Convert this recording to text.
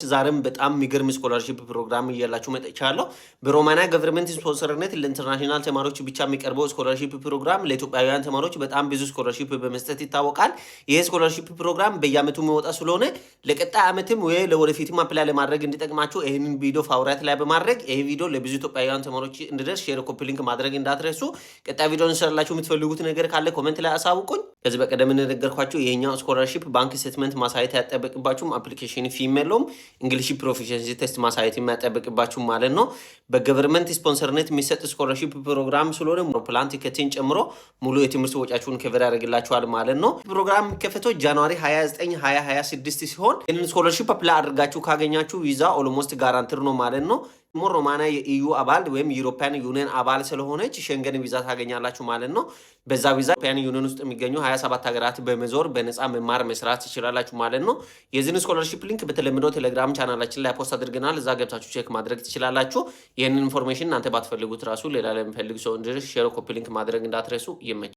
ዛሬም በጣም የሚገርም ስኮላርሺፕ ፕሮግራም እያላችሁ መጥቻለሁ። በሮማንያ ገቨርንመንት ስፖንሰርነት ለኢንተርናሽናል ተማሪዎች ብቻ የሚቀርበው ስኮላርሺፕ ፕሮግራም ለኢትዮጵያውያን ተማሪዎች በጣም ብዙ ስኮላርሺፕ በመስጠት ይታወቃል። ይሄ ስኮላርሺፕ ፕሮግራም በየዓመቱ የሚወጣ ስለሆነ ለቀጣይ ዓመትም ወይ ለወደፊትም አፕላይ ለማድረግ እንዲጠቅማችሁ ይህንን ቪዲዮ ፋውራት ላይ በማድረግ ይሄ ቪዲዮ ለብዙ ኢትዮጵያውያን ተማሪዎች እንዲደርስ ሼር፣ ኮፒ ሊንክ ማድረግ እንዳትረሱ። ቀጣይ ቪዲዮ እንሰራላችሁ የምትፈልጉት ነገር ካለ ኮሜንት ላይ አሳውቁኝ። ከዚህ በቀደም እንደነገርኳችሁ ይሄኛው ስኮላርሺፕ ባንክ ስቴትመንት ማሳየት ያጠበቅባችሁም አፕሊኬሽን ፊ የለውም። እንግሊሽ ፕሮፊሸንሲ ቴስት ማሳየት የሚያጠበቅባችሁ ማለት ነው። በገቨርንመንት ስፖንሰርነት የሚሰጥ ስኮላርሺፕ ፕሮግራም ስለሆነ አውሮፕላን ቲኬትን ጨምሮ ሙሉ የትምህርት ወጪያችሁን ከቨር ያደርግላችኋል ማለት ነው። ፕሮግራም የሚከፈተው ጃንዋሪ 29 2026 ሲሆን ይህንን ስኮላርሺፕ አፕላይ አድርጋችሁ ካገኛችሁ ቪዛ ኦልሞስት ጋራንትር ነው ማለት ነው። ሮማንያ የኢዩ አባል ወይም ዩሮፒያን ዩኒየን አባል ስለሆነች ሸንገን ቪዛ ታገኛላችሁ ማለት ነው። በዛ ቪዛ ዩሮፒያን ዩኒየን ውስጥ የሚገኙ 27 ሀገራት በመዞር በነፃ መማር መስራት ትችላላችሁ ማለት ነው። የዚህን ስኮላርሺፕ ሊንክ በተለምዶ ቴሌግራም ቻናላችን ላይ ፖስት አድርገናል። እዛ ገብታችሁ ቼክ ማድረግ ትችላላችሁ። ይህንን ኢንፎርሜሽን እናንተ ባትፈልጉት ራሱ ሌላ ለሚፈልግ ሰው እንዲደርስ ሼር፣ ኮፒ ሊንክ ማድረግ እንዳትረሱ። ይመች